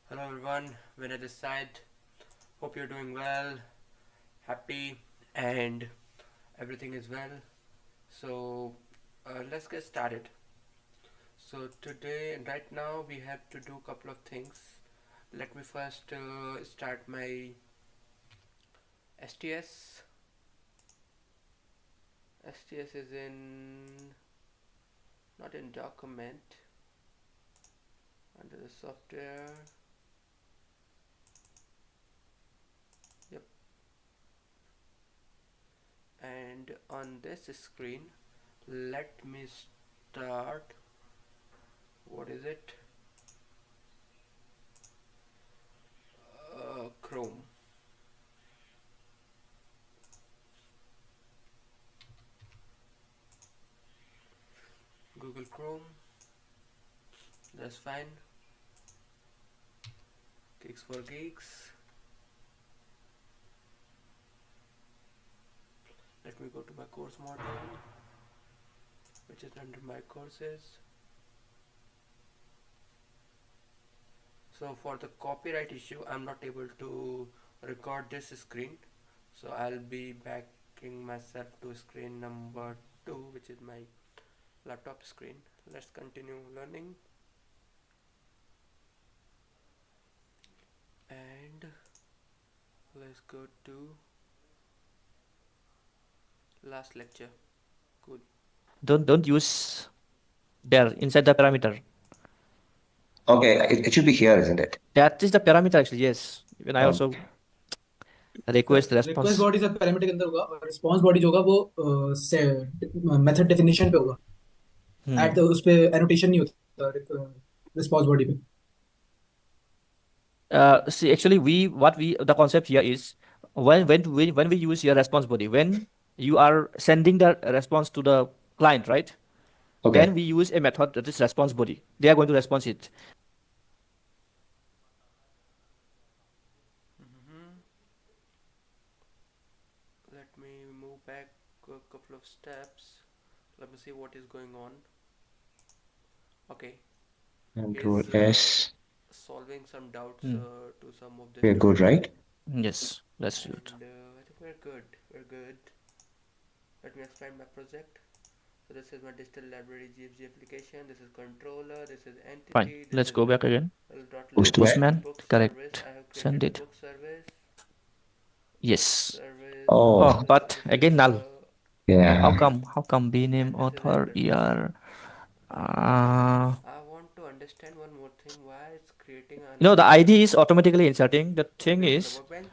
Hello everyone, Vinay this side. Hope you're doing well, happy, and everything is well. So let's get started. So today and right now we have to do a couple of things. Let me first start my STS. STS is in not in document under the software. Yep. And on this screen, let me start. What is it? Chrome. Google Chrome. That's fine. Geeks for geeks. Let me go to my course module, which is under my courses. So for the copyright issue, I'm not able to record this screen. So I'll be backing myself to screen number 2, which is my laptop screen. Let's continue learning. And let's go to last lecture. Good. Don't use there inside the parameter. Okay, it should be here, isn't it? That is the parameter actually. Yes. Even I also request request response. Body सब parameter के अंदर होगा और response body जो होगा वो method definition पे होगा एट उस पे एनोटेशन नहीं होता रिस्पांस बॉडी पे See, actually, the concept here is when we use your response body, when you are sending the response to the client, right? Okay. Then we use a method that is response body. They are going to respond it. Let me move back a couple of steps. Let me see what is going on. Okay. Control Is S. solving some doubts to some of the We're good, right? Yes, let's do it. And I think we're good. We're good. Let me expand my project. So this is my digital library GFG application. This is controller. This is entity. Fine. This Let's is go back again. Books to where? Postman, book correct. service. I have Send created it. book service. Yes. Service. Oh. But This again, is, null. Yeah. How come B name and this is author address. ER? I want to understand one more thing. Why it's creating You know, the another ID is automatically inserting. The thing object on the is, workbench.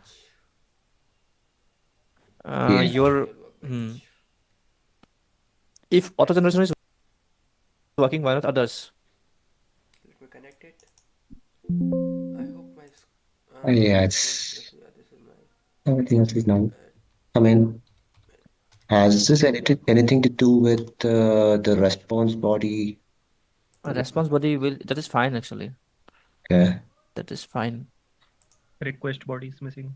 Yeah. your Virtual workbench. if auto generation is working, why not others? Let me connect it. I hope my Yeah, this is my everything else is known. I mean, has this anything to do with the response body? A response body will, that is fine actually. Okay. That is fine. Request body is missing.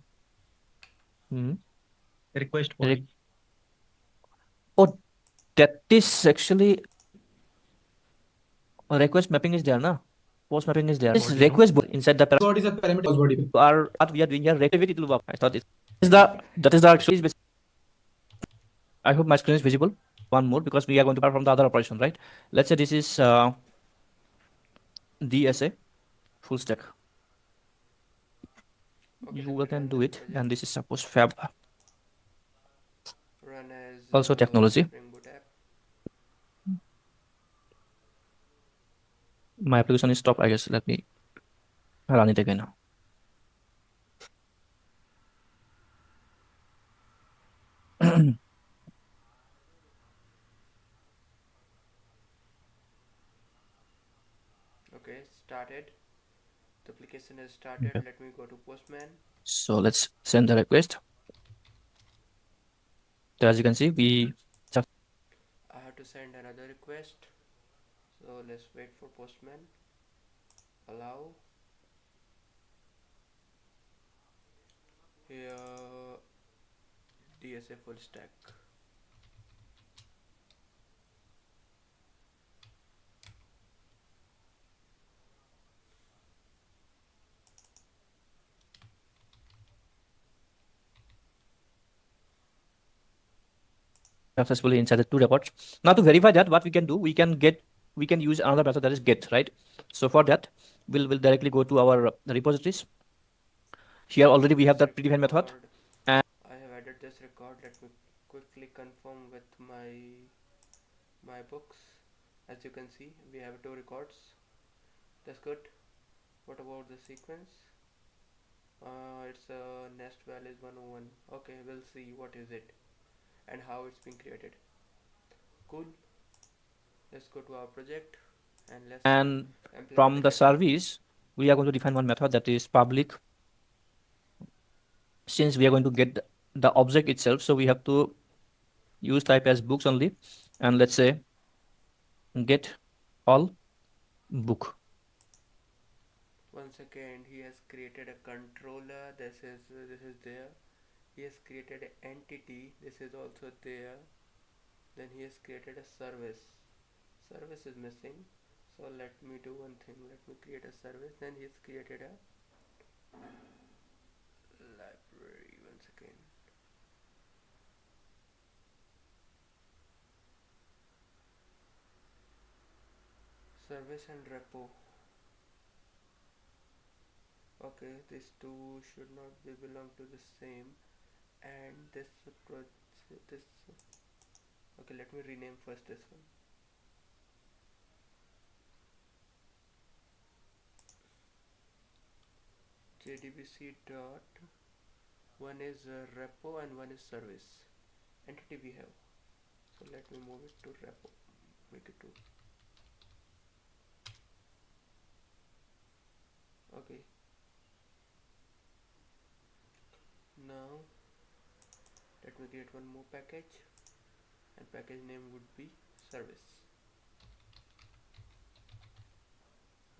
Hmm. Request body. Oh, that is actually request mapping is there, na? Post mapping is there. This Body, no? request body inside the body सब parameter body पे are what we are doing here. Request it will work. I thought it is the actually is. I hope my screen is visible. One more because we are going to perform the other operation, right? Let's say this is DSA full stack. Okay, You can do it, project. and this is suppose Fab. Run as Also technology. springboot app. My application is stopped. I guess let me run it again now. Okay, started. The application is started. Okay. Let me go to Postman. So let's send the request. So as you can see, we I have to send another request. So let's wait for Postman. Allow. Here DSA full stack. successfully inside the two records. Now to verify that, what we can do, we can use another method, that is get, right? So for that, we'll directly go to our repositories. Here already we have that predefined method, and I have added this record. Let me quickly confirm with my books. As you can see, we have two records. That's good. What about the sequence? It's nest val is 101. Okay, we'll see what is it and how it's been created. Cool. Let's go to our project and let's implement from the get. service, we are going to define one method, that is public. Since we are going to get the object itself, so we have to use type as books only, and let's say get all book. One second, he has created a controller. This is there. He has created an entity. This is also there. Then he has created a service. Service is missing. So let me do one thing. Let me create a service. Then he has created a library. One second. Service and repo. Okay, these two should not be belong to the same. And this okay, let me rename first this one. JDBC dot, one is repo and one is service entity we have. So let me move it to repo, make it to. Okay, now let me create one more package, and package name would be service,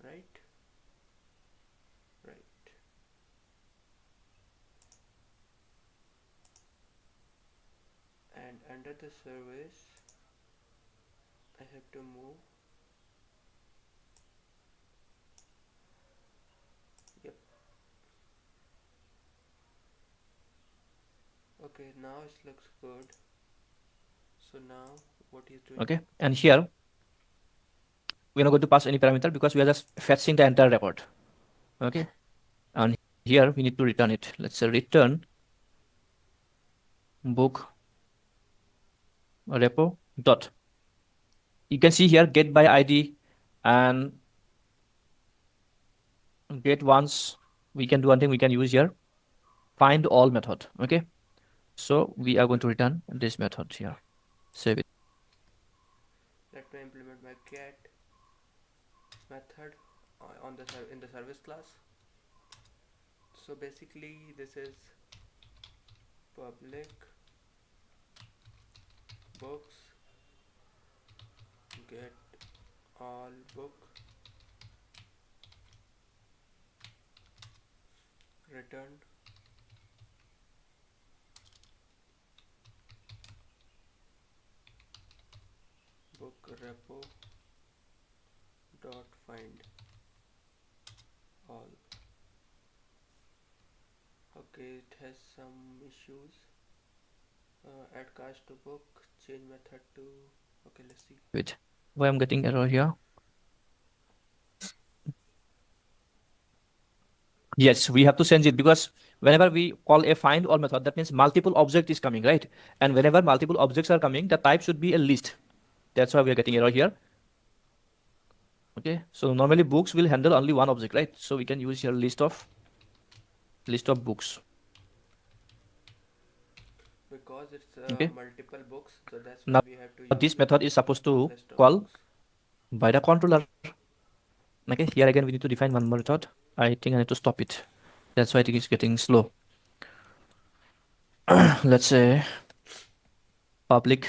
right? And under the service I have to move, yep. Okay, now it looks good. So now what he's doing, Okay, and here we're not going to pass any parameter because we are just fetching the entire record. Okay, and here we need to return it. Let's say return book repo dot. You can see here get by ID and get once. We can do one thing, we can use here find all method. Okay, so we are going to return this method here. Save it. let me implement my get method on the in the service class. So basically this is public books get all book return book repo dot find all. Okay, it has some issues. Add cast to book, change method to, okay, let's see. Wait, why I'm getting error here? Yes, we have to change it because whenever we call a find all method, that means multiple object is coming, right? And whenever multiple objects are coming, the type should be a list. That's why we are getting error here. Okay, so normally books will handle only one object, right? So we can use here list of books. Because it's Okay. multiple books, so that's Now why we have to use this method is supposed to list of call books. by the controller. Okay, here again we need to define one more method. I think I need to stop it. That's why it is getting slow. Let's say public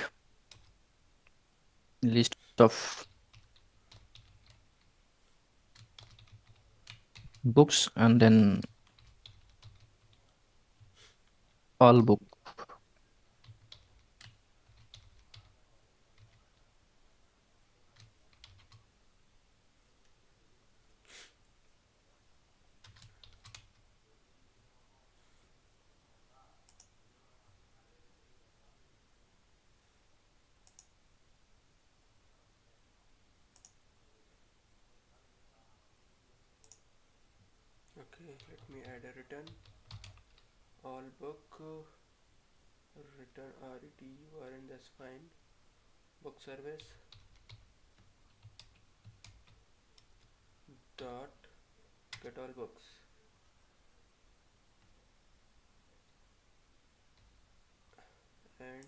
list of books and then all book. Okay, let me add a return. All book return RETURN, that's fine. Book service dot get all books. And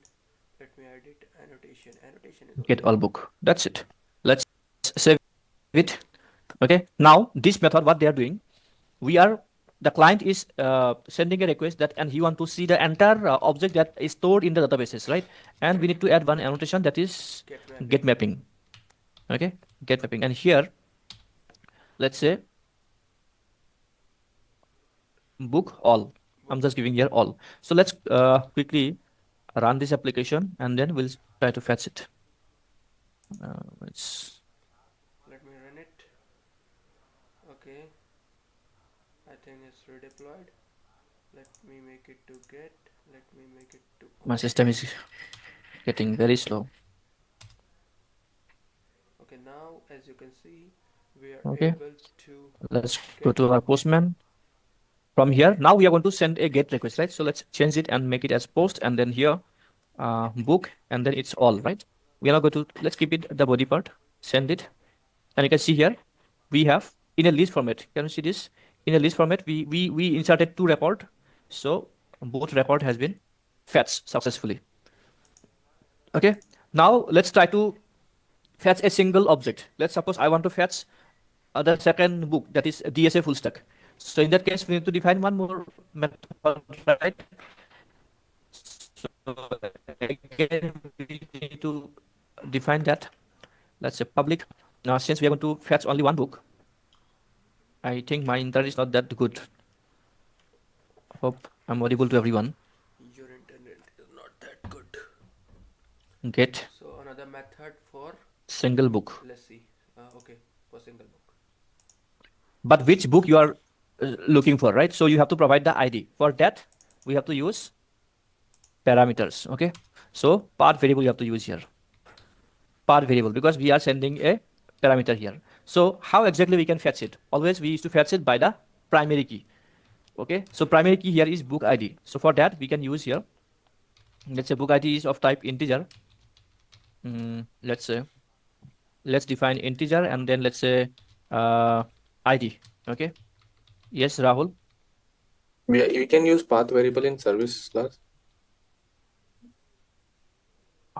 let me add it annotation. Annotation is Get okay. all book. That's it. Let's save it. Okay. Now this method, what they are doing, the client is sending a request that, and he want to see the entire object that is stored in the databases, right? And we need to add one annotation that is Get mapping. Okay, get mapping. And here, let's say book all. I'm just giving here all. So let's quickly run this application and then we'll try to fetch it. Let's Let me run it. Okay, I think it's redeployed. Let me make it to get. Let me make it to My system is getting very slow. Okay, now as you can see, we are Okay. able to Let's go to our Postman. From here, now we are going to send a GET request, right? So let's change it and make it as post, and then here, book, and then it's all, right? We are not going to, let's keep it the body part, send it. And you can see here, we have in a list format. Can you see this? In a list format, we inserted 2 record. So both record has been fetched successfully. Okay. Now let's try to fetch a single object. Let's suppose I want to fetch the second book, that is DSA full stack. So in that case, we need to define one more method, right? So again, we need to define that. Let's say public. Now, since we are going to fetch only one book, I think my internet is not that good. Hope I'm audible to everyone. your internet is not that good. Get So another method for single book. let's see. Okay, for single book. But which book you are looking for, right? So you have to provide the ID. For that, we have to use parameters. Okay. So path variable you have to use here. Path variable, because we are sending a parameter here. So how exactly we can fetch it? Always we used to fetch it by the primary key. Okay. So primary key here is book ID. So for that we can use here. Let's say book ID is of type integer. Let's say, let's define integer and then let's say ID. Okay. Yes, Rahul. We can use path variable in service class.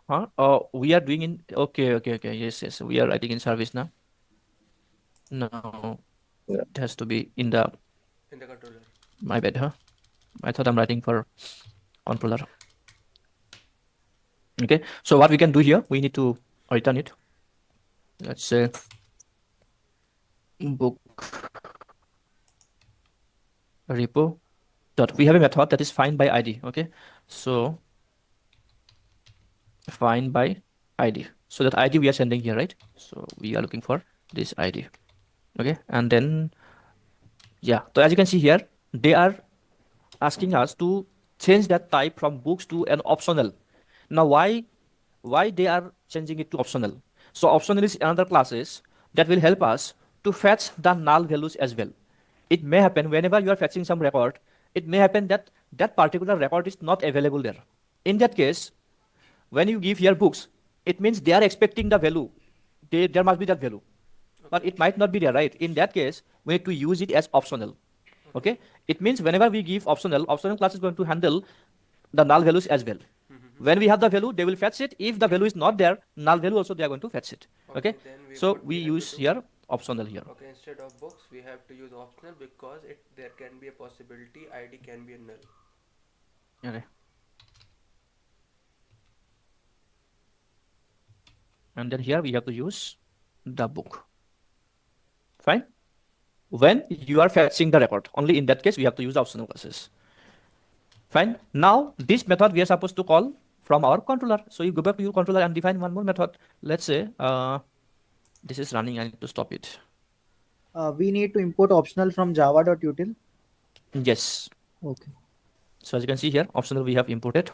Oh, we are doing in, okay. Yes. We are writing in service now. No, Yeah. it has to be in the controller. My bad, huh? I thought I'm writing for controller. Okay, so what we can do here, we need to return it. Let's say book repo dot. We have a method that is find by ID. Okay, so find by ID. So that ID we are sending here, right? So we are looking for this ID. Okay, and then yeah. So as you can see here, they are asking us to change that type from books to an optional. Now why they are changing it to optional? So optional is another classes that will help us to fetch the null values as well. It may happen whenever you are fetching some record, it may happen that that particular record is not available there. In that case, when you give here books, it means they are expecting the value. There must be that value. But it might not be there, right? In that case, we need to use it as optional. Okay? It means whenever we give optional class is going to handle the null values as well. When we have the value, they will fetch it. If the value is not there, null value also they are going to fetch it. Okay? Then So what we have to use do? here optional here. Okay, instead of books, we have to use optional because there can be a possibility ID can be a null. Okay. And then here we have to use the book. Fine. When you are fetching the record, only in that case we have to use the optional classes. Fine. Now this method we are supposed to call from our controller. So you go back to your controller and define one more method. Let's say this is running. I need to stop it. We need to import optional from java.util. Yes. Okay. So as you can see here, optional we have imported.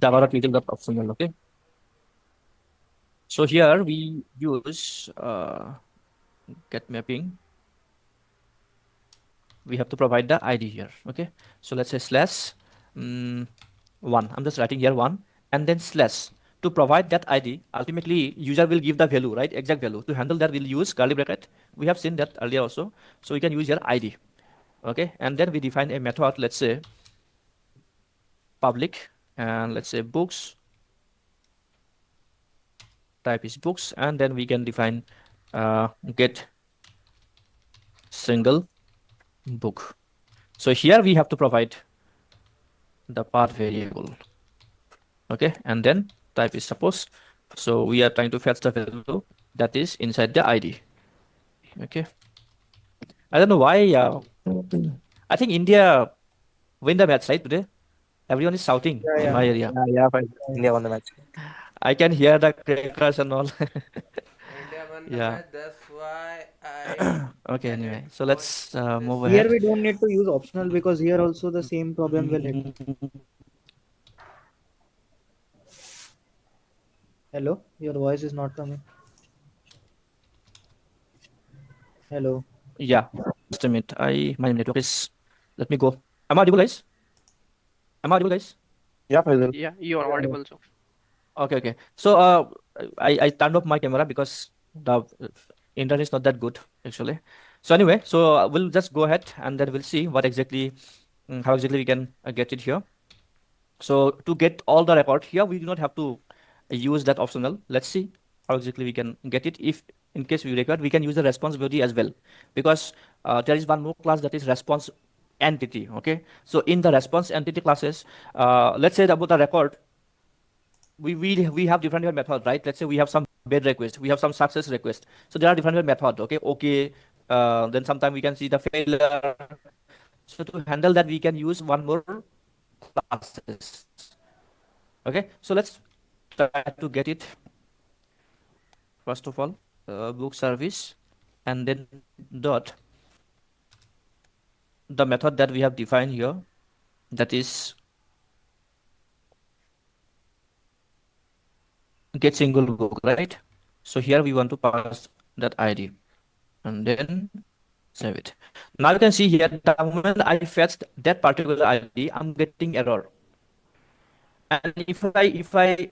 Java.util.optional. Okay. So here we use get mapping. we have to provide the ID here. Okay, so let's say slash 1. I'm just writing here 1 and then slash. To provide that ID, ultimately user will give the value, right? Exact value. To handle that, we'll use curly bracket. We have seen that earlier also. So we can use here ID. Okay, and then we define a method, let's say public, and let's say books, type is books, and then we can define get single book. So here we have to provide the path variable. Okay, and then type is suppose. So we are trying to fetch the value that is inside the ID. Okay, I don't know why. I think India win the match right today. Everyone is shouting in my area. Yeah, fine. India won the match. I can hear the crackers and all. India won the Yeah. match. That's why I Okay, added anyway, so voice let's this move Here ahead. we don't need to use optional because here also the same problem will hit. Hello, your voice is not coming. Hello. Yeah, just a minute. My network is. Let me go. Am I audible, guys? Am I audible, guys? Yeah, Faisal. Yeah, you are audible. So Okay, okay. So I turned off my camera because the internet is not that good actually. So anyway, so we'll just go ahead and then we'll see what exactly how exactly we can get it here. So to get all the record here, we do not have to use that optional. Let's see how exactly we can get it. If in case we record, we can use the responsibility as well, because there is one more class that is response entity. Okay, so in the response entity classes, let's say about the record, we have different methods, right? Let's say we have some bad request, we have some success request. So there are different methods. Okay. Then sometimes we can see the failure. So to handle that, we can use one more classes. Okay, so let's try to get it. First of all, book service, and then dot the method that we have defined here, that is get single book, right? So here we want to pass that ID and then save it. Now you can see here, the moment I fetched that particular ID, I'm getting error. And if I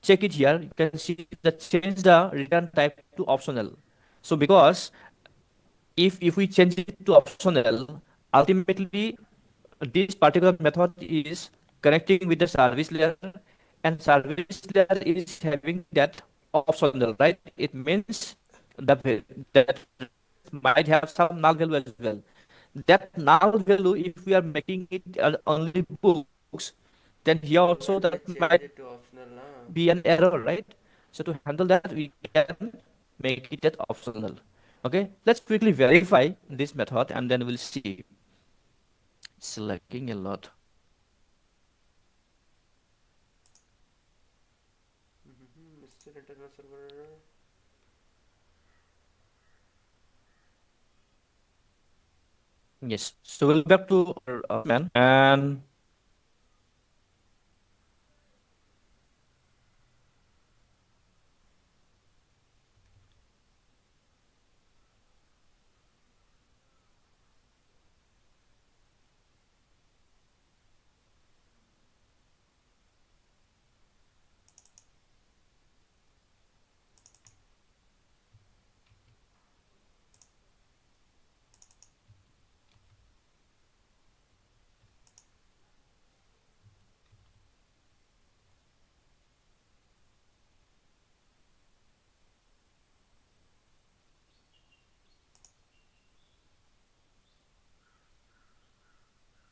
check it here, you can see that change the return type to optional. So because if we change it to optional, ultimately this particular method is connecting with the service layer, and service layer is having that optional, right? It means that might have some null value as well. That null value, if we are making it only books, then here also when we that change might it to optional, huh? be an error, right? So to handle that, we can make it that optional. Okay, let's quickly verify this method and then we'll see. It's lagging a lot. Still internal server error. Yes, so we'll back to our man, and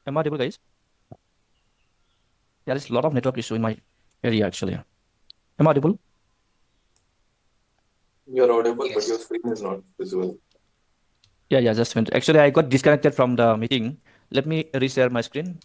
am I audible, guys? There is a lot of network issue in my area actually. Am I audible? You're audible, but your screen is not visible. Yeah, just a minute. Actually, I got disconnected from the meeting. Let me reshare my screen.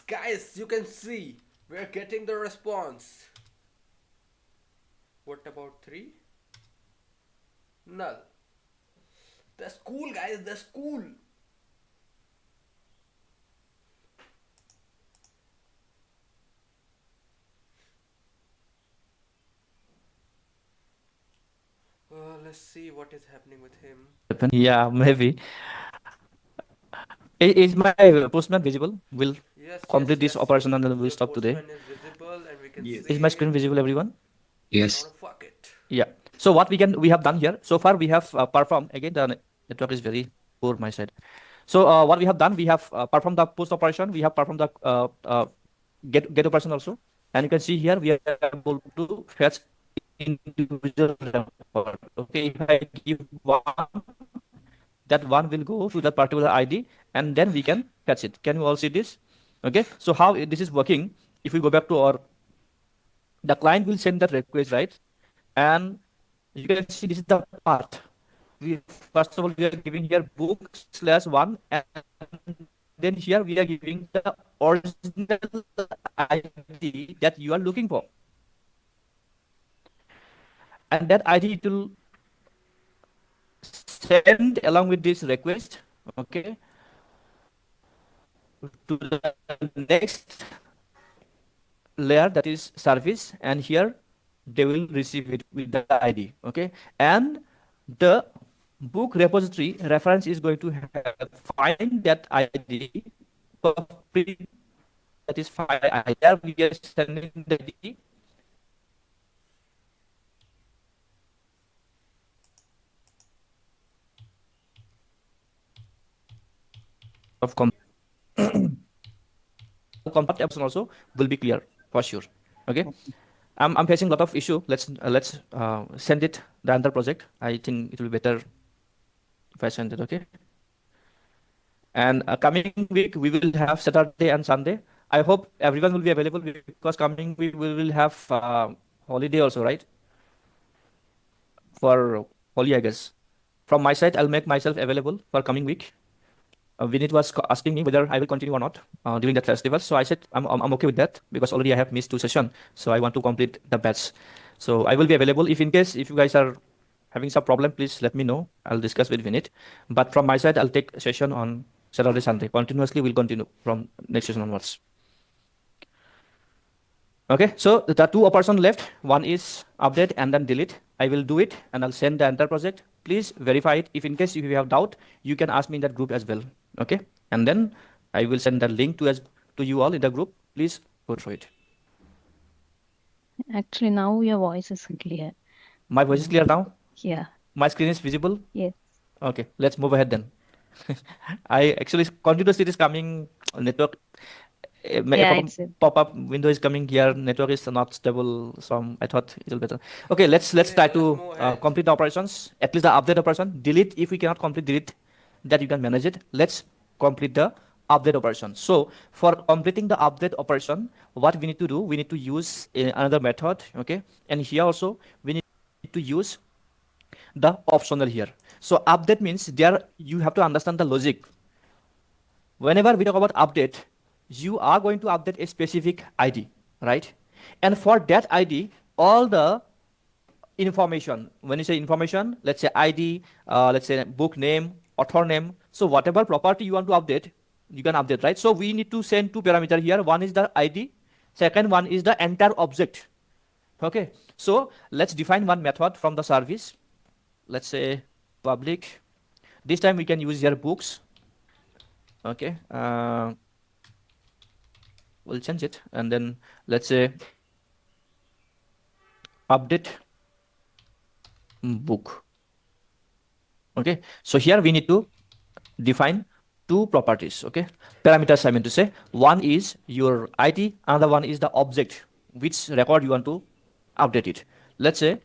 Guys, you can see we're getting the response. What about 3? Null. That's cool, guys. That's cool. Let's see what is happening with him. Yeah, maybe. Is my postman visible? We'll Yes, complete yes, this yes. operation and then we'll Your stop today. postman is visible and we can Yes. see Is my screen him. visible, everyone? Yes. Now fuck it. Yeah. So what we have done here so far, we have performed again. The network is very poor my side. So what we have done, we have performed the post operation. We have performed the get operation also, and you can see here we are able to fetch individual record. Okay, if I give one, that one will go to that particular ID, and then we can fetch it. Can you all see this? Okay. So how this is working? If we go back to our, the client will send that request, right? And you can see this is the path. We first of all we are giving here book/1, and then here we are giving the original ID that you are looking for, and that ID it will send along with this request, okay, to the next layer, that is service, and here they will receive it with the ID, okay. And the book repository reference is going to find that ID of that is file ID. There we are sending the ID of compact episode also will be clear for sure. Okay. I'm facing a lot of issue. Let's send it the other project. I think it will be better if I send it. Okay. And coming week we will have Saturday and Sunday. I hope everyone will be available because coming week we will have holiday also, right? For Holi, I guess. From my side, I'll make myself available for coming week. Vinit was asking me whether I will continue or not during that festival. So I said I'm okay with that because already I have missed 2 sessions. So I want to complete the batch. So I will be available. If in case if you guys are having some problem, please let me know. I'll discuss with Vinit. But from my side, I'll take a session on Saturday, Sunday. Continuously, we'll continue from next session onwards. Okay, so the 2 operations left. One is update and then delete. I will do it and I'll send the entire project. Please verify it. If in case if you have doubt, you can ask me in that group as well. Okay, and then I will send the link to you all in the group. Please go through it. Actually, now your voice is clear. My voice is clear now? Yeah. My screen is visible? Yes. Okay, let's move ahead then. I actually continuously it is coming network. Yeah, it's it. Pop-up window is coming here. Network is not stable, so I thought it will better. Okay, let's try let's to move ahead. complete the operations. At least the update operation. Delete if we cannot complete delete, that you can manage it. Let's complete the update operation. So for completing the update operation, what we need to do, we need to use another method. Okay, and here also we need to use the optional here. So update means there you have to understand the logic. Whenever we talk about update, you are going to update a specific ID, right? And for that ID, all the information, when you say information, let's say ID, let's say book name, author name. So whatever property you want to update, you can update, right? So we need to send 2 parameters here. One is the ID, second one is the entire object. Okay, so let's define one method from the service. Let's say public. This time we can use here books. Okay, we'll change it and then let's say update book. Okay, so here we need to define 2 properties. Okay, parameters I mean to say. One is your ID, another one is the object which record you want to update it. Let's say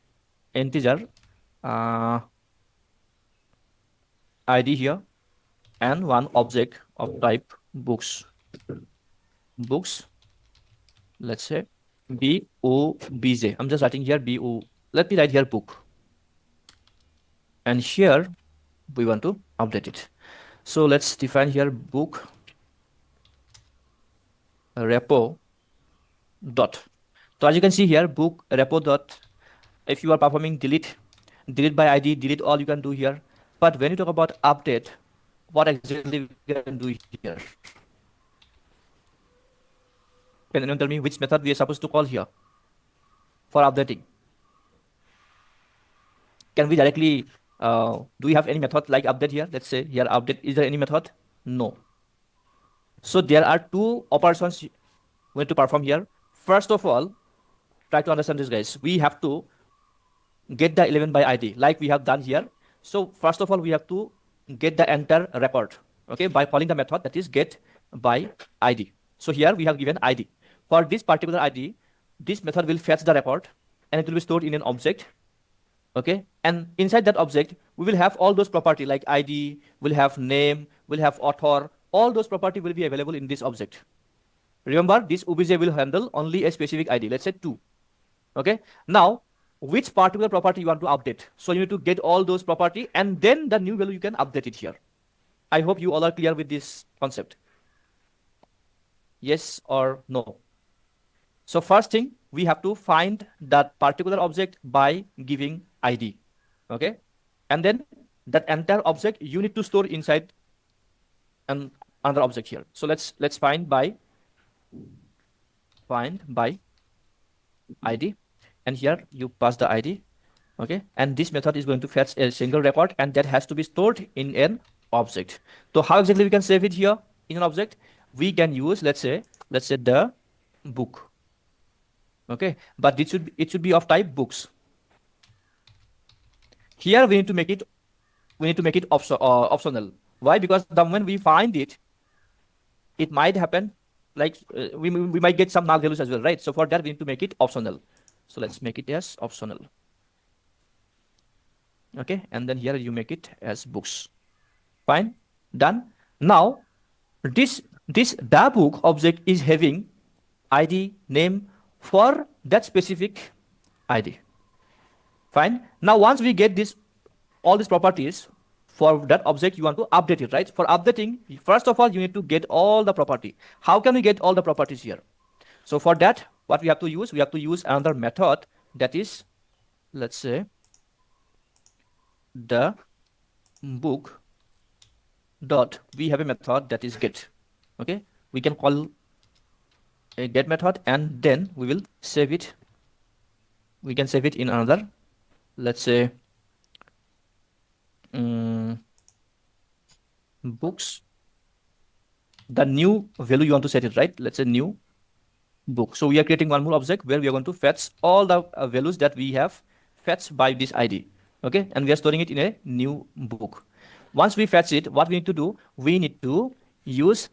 integer ID here and one object of type books. Books, let's say BOBJ. I'm just writing here BO. Let me write here book. And here we want to update it. So let's define here book repo dot. So as you can see here, book repo dot if you are performing delete by ID, delete all, you can do here. But when you talk about update, what exactly we can do here? Can anyone tell me which method we are supposed to call here for updating? Can we directly, do we have any method like update here? Let's say here update, is there any method? No. So there are two operations we need to perform here. First of all, try to understand this, guys. We have to get the element by ID like we have done here. So first of all, we have to get the entire record, okay, by calling the method that is get by ID. So here we have given ID. For this particular ID, this method will fetch the record and it will be stored in an object, okay, and inside that object we will have all those property like ID, will have name, will have author, all those property will be available in this object. Remember, this obj will handle only a specific ID, let's say 2, okay. Now which particular property you want to update, so you need to get all those property and then the new value you can update it here. I hope you all are clear with this concept. Yes or no? So first thing, we have to find that particular object by giving ID, okay, and then that entire object you need to store inside another object here. So let's find by ID, and here you pass the ID, okay, and this method is going to fetch a single record and that has to be stored in an object. So how exactly we can save it here in an object? We can use, let's say the book, okay, but it should be of type books. Here we need to make it optional. Why? Because the moment we find it might happen like we might get some null values as well, right? So for that we need to make it optional. So let's make it as optional, okay, and then here you make it as books. Fine, done. Now this the book object is having ID, name for that specific ID. Fine. Now once we get all these properties for that object, you want to update it, right? For updating, first of all you need to get all the property. How can we get all the properties here? So for that, what we have to use another method that is, let's say, the book dot, we have a method that is get, okay, we can call a get method and then we will save it. We can save it in another, let's say, books, the new value you want to set it, right? Let's say new book. So we are creating one more object where we are going to fetch all the values that we have fetched by this ID, okay, and we are storing it in a new book. Once we fetch it, what we need to do, we need to use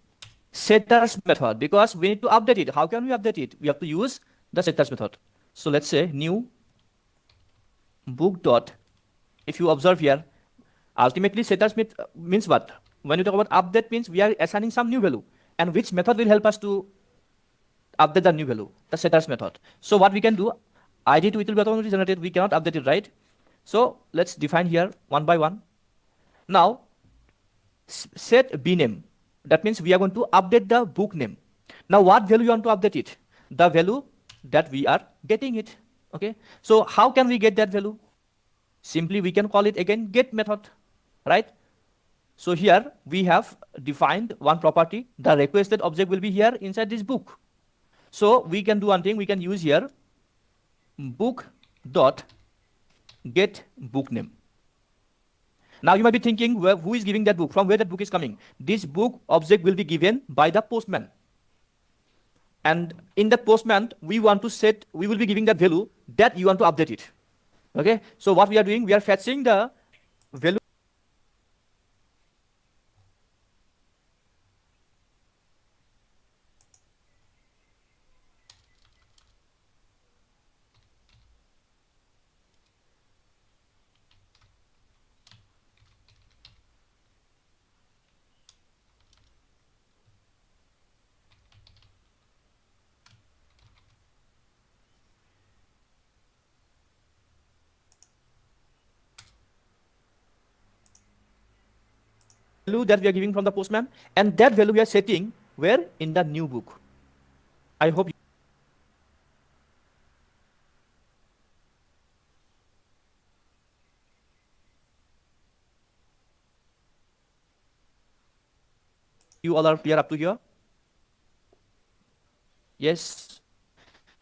setters method because we need to update it. How can we update it? We have to use the setters method. So let's say new book dot, if you observe here, ultimately setters means what? When you talk about update, means we are assigning some new value, and which method will help us to update the new value? The setters method. So what we can do, ID to it will be automatically generated, we cannot update it, right? So let's define here one by one. Now set bname, that means we are going to update the book name. Now what value you want to update it? The value that we are getting it, okay. So how can we get that value? Simply we can call it again get method, right? So here we have defined one property, the requested object will be here inside this book. So we can do one thing, we can use here book dot get book name. Now you might be thinking, well, who is giving that book? From where that book is coming? This book object will be given by the postman. And in that postman, we will be giving that value that you want to update it. Okay. So what we are doing, we are fetching the value that we are giving from the postman, and that value we are setting where? In the new book. I hope You all are clear up to here? Yes.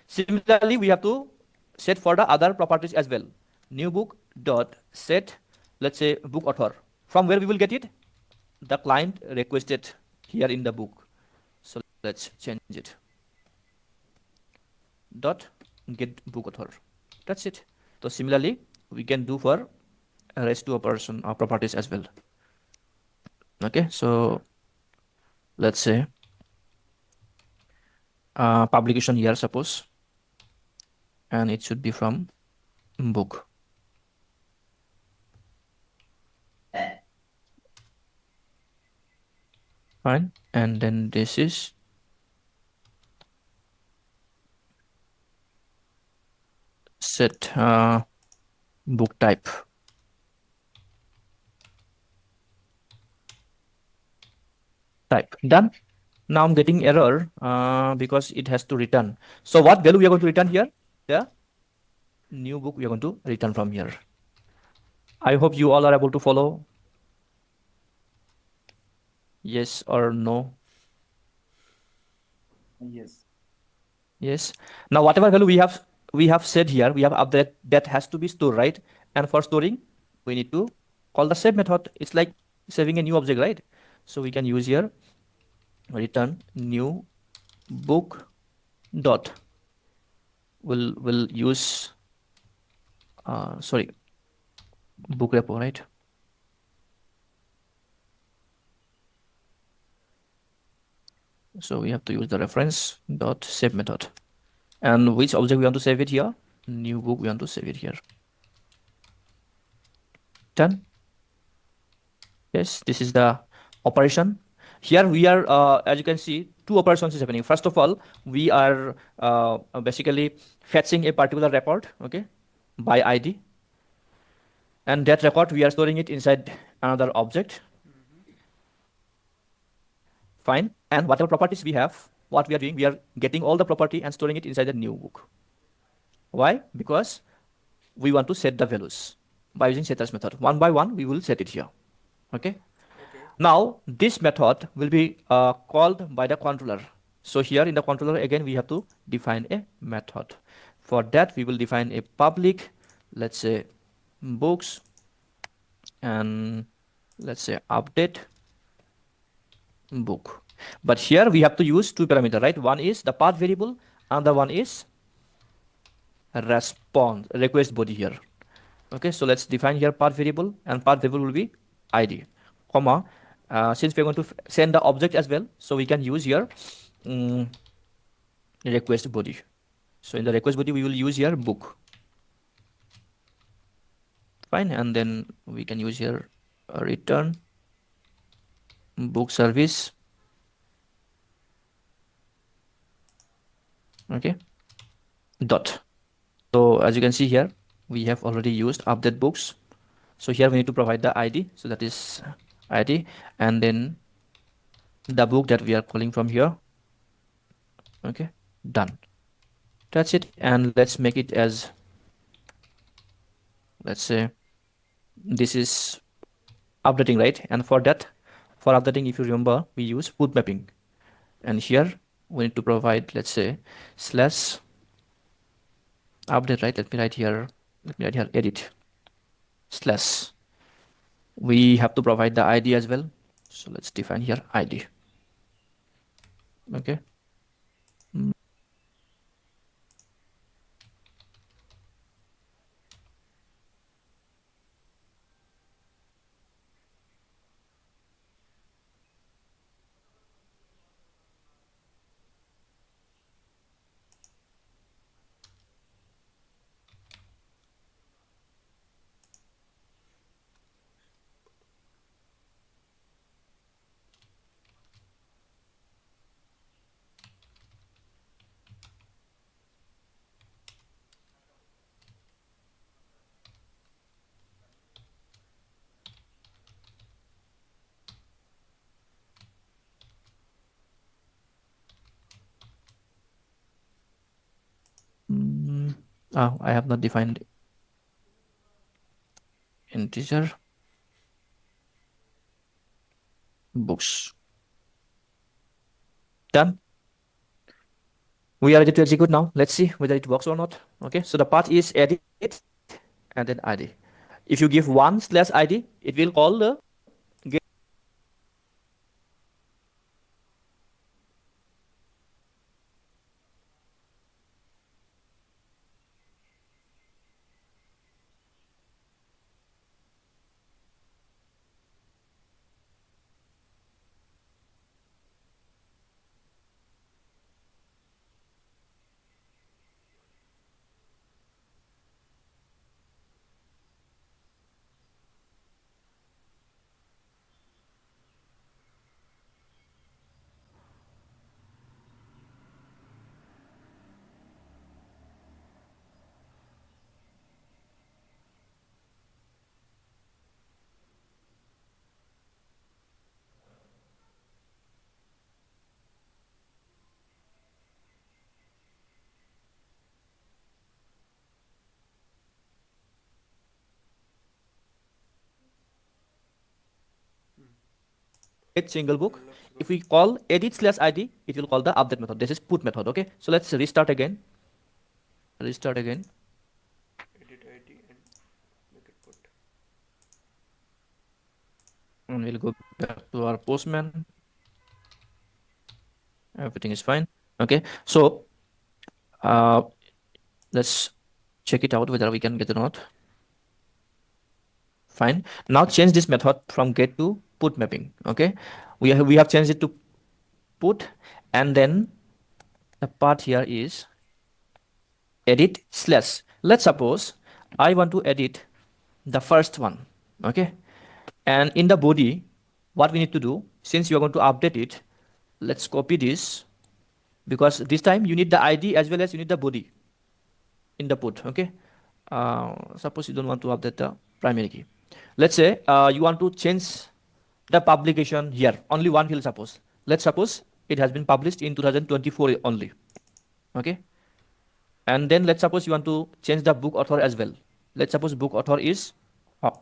Similarly, we have to set for the other properties as well. New book dot set, let's say, book author. From where we will get it? The client requested here in the book. So let's change it. Dot get book author. That's it. So similarly, we can do for rest to a person or properties as well. Okay, so let's say publication year, suppose, and it should be from book. Fine, and then this is set book type. Done. Now I'm getting error because it has to return. So what value we are going to return here? The new book we are going to return from here. I hope you all are able to follow. Yes or no? Yes. Yes. Now whatever value we have said here, we have update that has to be stored, right? And for storing, we need to call the save method. It's like saving a new object, right? So we can use here return new book dot will use sorry, book repo, right? So we have to use the reference dot save method. And which object we want to save it here? New book we want to save it here. Done. Yes, this is the operation. Here we are, as you can see, two operations is happening. First of all, we are basically fetching a particular record, okay, by ID. And that record, we are storing it inside another object. Fine. And whatever properties we have, what we are doing, we are getting all the property and storing it inside the new book. Why? Because we want to set the values by using setters method. One by one, we will set it here. Okay. Now this method will be called by the controller. So here in the controller, again, we have to define a method. For that, we will define a public, let's say, books, and let's say update book. But here we have to use two parameters, right? One is the path variable, another one is response request body here. Okay, so let's define here path variable, and path variable will be ID, comma. Since we're going to send the object as well, so we can use here request body. So in the request body, we will use here book. Fine, and then we can use here return book service. Okay, dot. So as you can see here, we have already used update books. So here we need to provide the ID. So that is ID, and then the book that we are calling from here. Okay, done. That's it. And let's make it as, let's say, this is updating, right? And for that, for updating, if you remember, we use boot mapping. And here we need to provide, let's say, slash update, right? Let me write here edit slash. We have to provide the ID as well. So let's define here ID. Okay. I have not defined integer books. Done. We are ready to execute now. Let's see whether it works or not. Okay, so the path is edit and then ID. If you give 1/ID, it will call the get single book. If we call edit/ID, it will call the update method. This is put method. Okay, so let's restart again. Restart again. Edit ID and make it put. And we'll go back to our postman. Everything is fine. Okay, so let's check it out whether we can get or not. Fine. Now change this method from get to put mapping. Okay, we have changed it to put, and then the part here is edit slash. Let's suppose I want to edit the first one. Okay, and in the body, what we need to do, since you are going to update it, let's copy this, because this time you need the ID as well as you need the body in the put. Okay, suppose you don't want to update the primary key. Let's say you want to change the publication here, only one field. Let's suppose it has been published in 2024 only. Okay, and then let's suppose you want to change the book author as well. Let's suppose book author is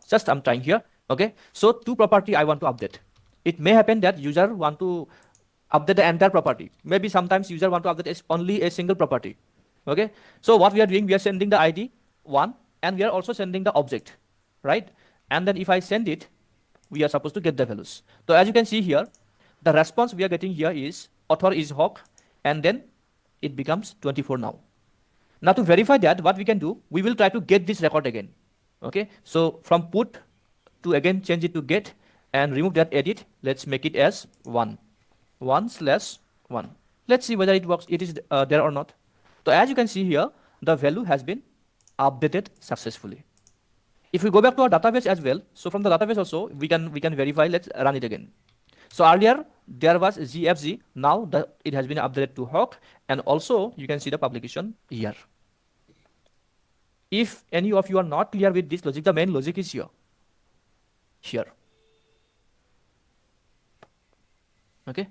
just I'm trying here. Okay, so two property I want to update. It may happen that user want to update the entire property. Maybe sometimes user want to update only a single property. Okay, so what we are doing, we are sending the ID 1 and we are also sending the object, right? And then if I send it, we are supposed to get the values. So as you can see here, the response we are getting here is author is Hawk, and then it becomes 24 now. Now to verify that, what we can do, we will try to get this record again. Okay, so from put to again change it to get and remove that edit. Let's make it as 1/1. Let's see whether it works. It is there or not. So as you can see here, the value has been updated successfully. If we go back to our database as well, so from the database also we can verify. Let's run it again. So earlier there was GFG, now it has been updated to Hawk, and also you can see the publication here. If any of you are not clear with this logic, the main logic is here. Okay.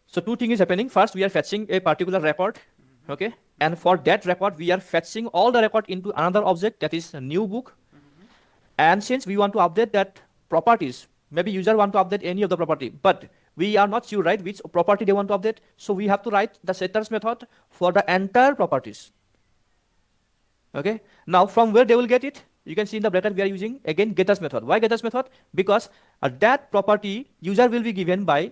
So two things is happening. First, we are fetching a particular record. Okay, and for that record, we are fetching all the record into another object, that is a new book. And since we want to update that properties, maybe user want to update any of the property, but we are not sure, right, which property they want to update. So we have to write the setters method for the entire properties. Okay, now from where they will get it, you can see in the bracket we are using again getters method. Why getters method? Because that property user will be given by,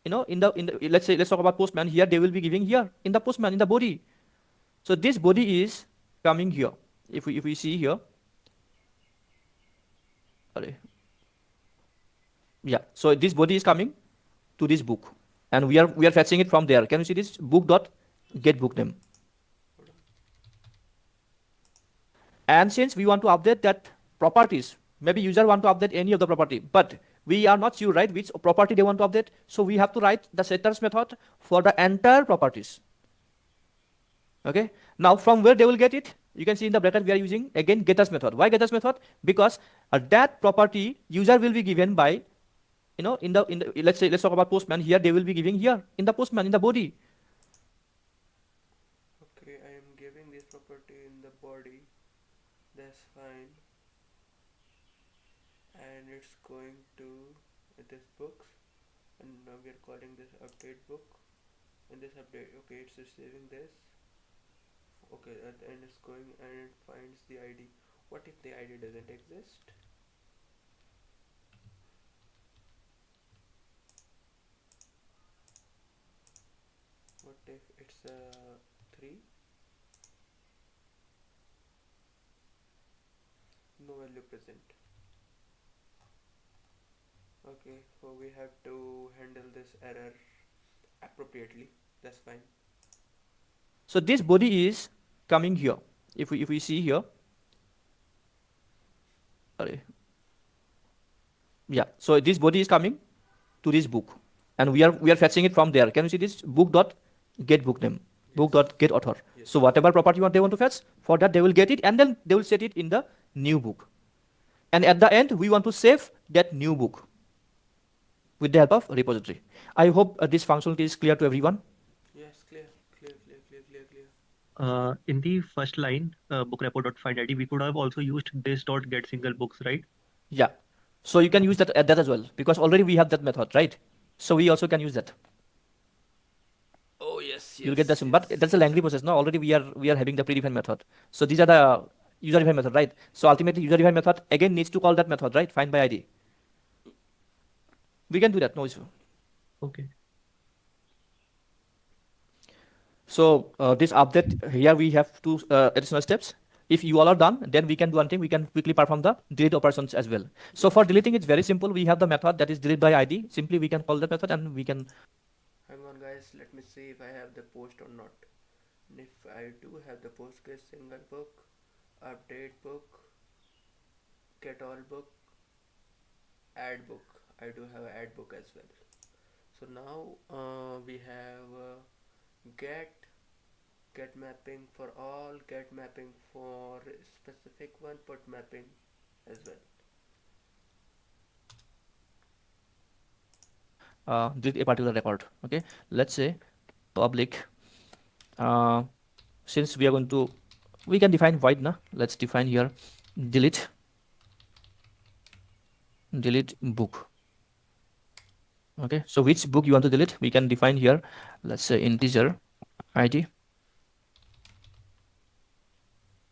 in the let's talk about postman here. They will be giving here in the postman, in the body. So this body is coming here. If we see here, yeah. So this body is coming to this book, and we are fetching it from there. Can you see this book dot get book name? And since we want to update that properties, maybe user want to update any of the property, but we are not sure, right, which property they want to update. So we have to write the setters method for the entire properties. Okay, now from where they will get it, you can see in the bracket we are using again getters method. Why getters method? Because that property user will be given by, in the let's talk about postman here. They will be giving here in the postman, in the body. Okay, I am giving this property in the body. That's fine. And it's going to this books. and now we are calling this update book. And this update, okay, it's receiving this. Okay, at the end it's going and it finds the ID. What if the ID doesn't exist? What if it's 3? No value present. Okay, so we have to handle this error appropriately. That's fine. So this body is coming here. If we see here, sorry, yeah. So this body is coming to this book, and we are fetching it from there. Can you see this book dot get book name, book dot get author? Yes. So whatever property they want to fetch, for that they will get it, and then they will set it in the new book. And at the end, we want to save that new book with the help of repository. I hope this functionality is clear to everyone. Yes, clear. In the first line, book repo.find ID, we could have also used this dot get single books, right? Yeah. So you can use that as well, because already we have that method, right? So we also can use that. Oh yes. You'll get that soon, but that's a lengthy process. No, already we are having the predefined method. So these are the user defined method, right? So ultimately user defined method again needs to call that method, right? Find by ID. We can do that, no issue. Okay. So this update here we have two additional steps. If you all are done, then we can do one thing. We can quickly perform the delete operations as well. So for deleting, it's very simple. We have the method that is delete by ID. Simply we can call that method and we can. Hang on, guys. Let me see if I have the post or not. And if I do have the post, get single book, update book, get all book, add book. I do have add book as well. So now we have get mapping for all, get mapping for specific one, put mapping as well. Delete a particular record. Okay, let's say public. Since we are going to, we can define void now. Let's define here delete book. Okay, so which book you want to delete? We can define here. Let's say integer ID,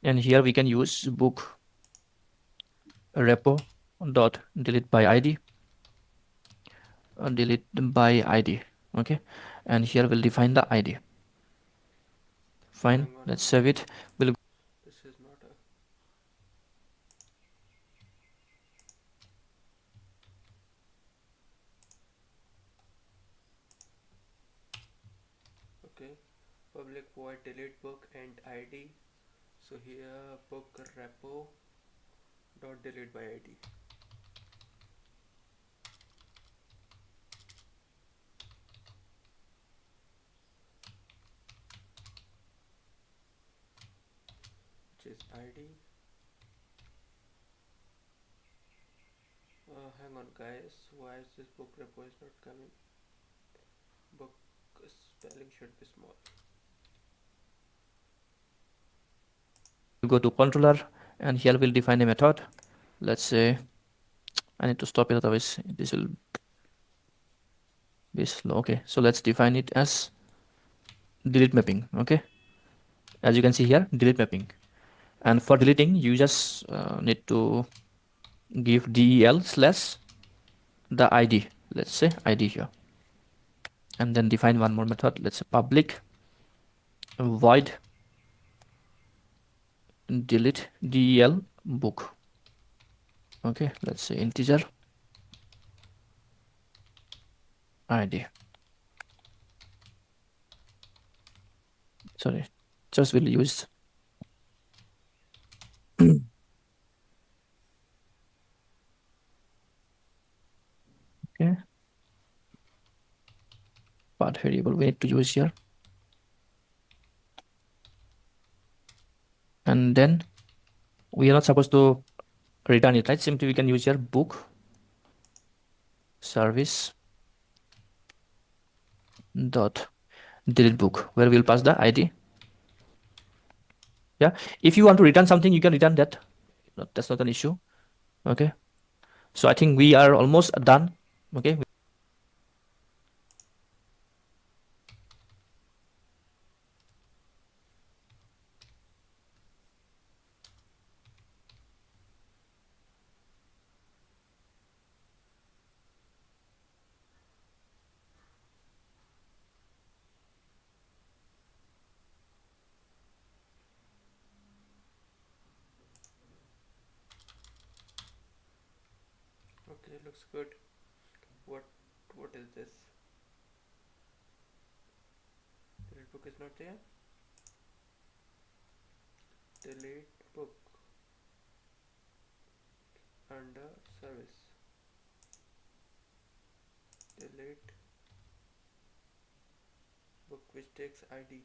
and here we can use book repo dot delete by ID. Delete by ID. Okay, and here we'll define the ID. Fine, let's save it. We'll This is not a okay. Public void delete book and ID. So here book repo dot delete by ID. Which is ID. Hang on, guys. Why is this book repo is not coming? Book spelling should be small. go to controller, and here we'll define a method. Let's say I need to stop it, otherwise this will be slow. Okay, so let's define it as delete mapping. Okay, as you can see here, delete mapping. And for deleting, you just need to give del slash the ID. Let's say ID here, and then define one more method. Let's say public void delete del book. Okay, let's say integer ID. Sorry, just will use okay, path variable we need to use here, and then we are not supposed to return it, right? Simply we can use here book service dot delete book, where we'll pass the ID. Yeah, if you want to return something, you can return that. That's not an issue. Okay, so I think we are almost done. Okay, Okay, looks good. What is this? Delete book is not there. Delete book under service. Delete book which takes ID.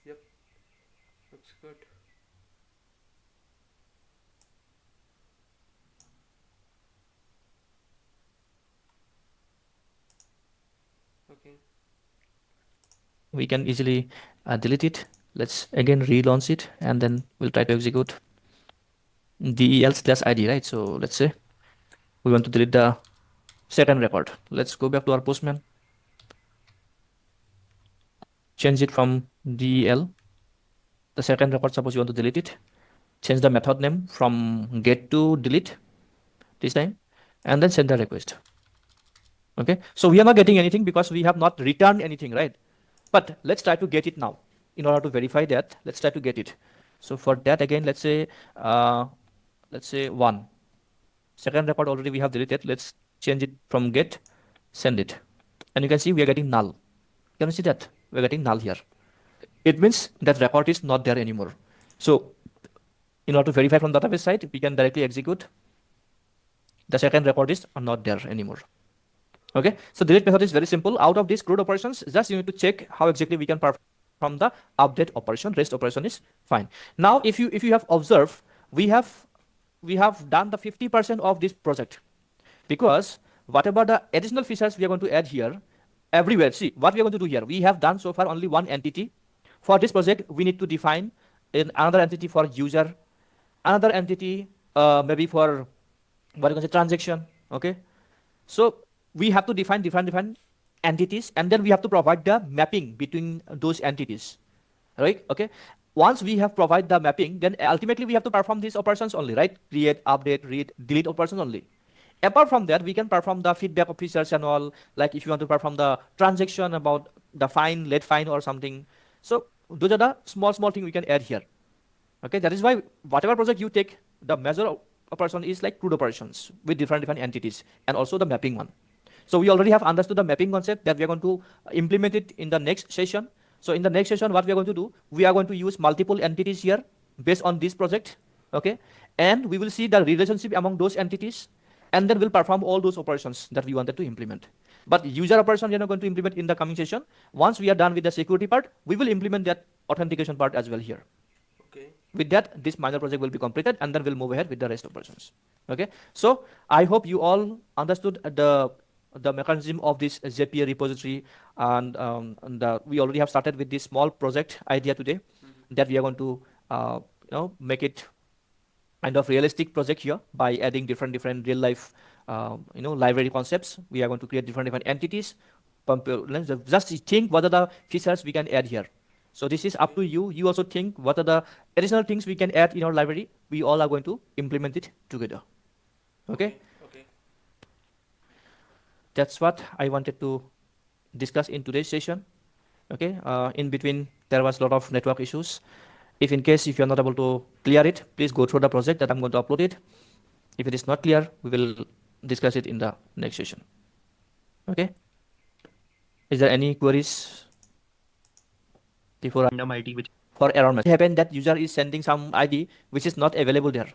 Yep, looks good. Okay. We can easily delete it. Let's again relaunch it, and then we'll try to execute del/id, right? So let's say we want to delete the second record. Let's go back to our postman, change it from del. The second record, suppose you want to delete it, change the method name from get to delete this time, and then send the request. Okay, so we are not getting anything because we have not returned anything, right? But let's try to get it now. In order to verify that, let's try to get it. So for that, again, let's say 1. Second record already we have deleted. Let's change it from get, send it. And you can see we are getting null. Can you see that? We're getting null here. It means that record is not there anymore. So in order to verify from database side, we can directly execute the second record is not there anymore. Okay, so delete method is very simple. Out of these CRUD operations, just you need to check how exactly we can perform the update operation. Rest operation is fine. Now, if you have observed, we have done the 50% of this project, because whatever the additional features we are going to add here, everywhere. See what we are going to do here. We have done so far only one entity. For this project, we need to define another entity for user, another entity maybe for what you can say transaction. Okay, so we have to define different entities, and then we have to provide the mapping between those entities, right? Okay, once we have provided the mapping, then ultimately we have to perform these operations only, right? Create, update, read, delete operations only. Apart from that, we can perform the feedback of features and all, like if you want to perform the transaction about the fine, late fine or something. So those are the small things we can add here. Okay, that is why whatever project you take, the major operation is like CRUD operations with different entities, and also the mapping one. So we already have understood the mapping concept that we are going to implement it in the next session. So in the next session, what we are going to do, we are going to use multiple entities here based on this project. Okay, and we will see the relationship among those entities, and then we'll perform all those operations that we wanted to implement. But user operation we are not going to implement in the coming session. Once we are done with the security part, we will implement that authentication part as well here. Okay. With that, this minor project will be completed, and then we'll move ahead with the rest operations. Okay, so I hope you all understood the mechanism of this Zapier repository, and we already have started with this small project idea today, that we are going to make it kind of realistic project here by adding different real life library concepts. We are going to create different entities. Let's just think what are the features we can add here. So this is up to you. You also think what are the additional things we can add in our library. We all are going to implement it together. Okay. That's what I wanted to discuss in today's session. Okay, in between there was a lot of network issues. If in case if you're not able to clear it, please go through the project that I'm going to upload it. If it is not clear, we will discuss it in the next session. Okay, is there any queries before Random ID which for error message? It happened that user is sending some ID which is not available there,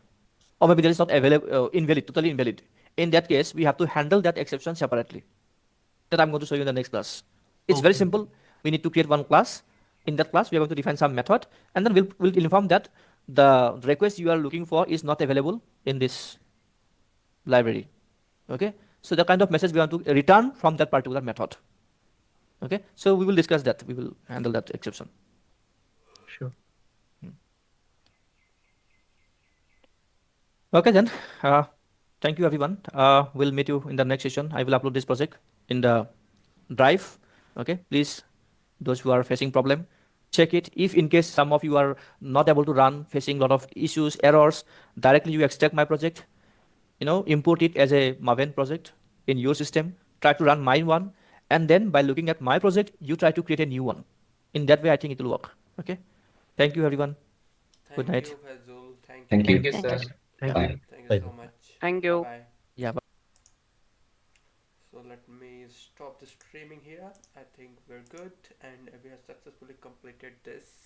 or maybe there is not available, invalid, totally invalid. In that case, we have to handle that exception separately. That I'm going to show you in the next class. It's very simple. We need to create one class. In that class, we are going to define some method, and then we'll inform that the request you are looking for is not available in this library. Okay, so the kind of message we want to return from that particular method. Okay, so we will discuss that. We will handle that exception. Sure. Okay then. Thank you everyone. We'll meet you in the next session. I will upload this project in the drive. Okay, please, those who are facing problem, check it. If in case some of you are not able to run, facing a lot of issues, errors, directly you extract my project, import it as a Maven project in your system, try to run my one, and then by looking at my project, you try to create a new one. In that way, I think it will work. Okay, thank you everyone. Good night. you, Fazul. Thank Thank you. you. Thank you. Thank Bye. you. Thank you Bye. so much. Thank you. Bye. Yeah. So let me stop the streaming here. I think we're good and we have successfully completed this.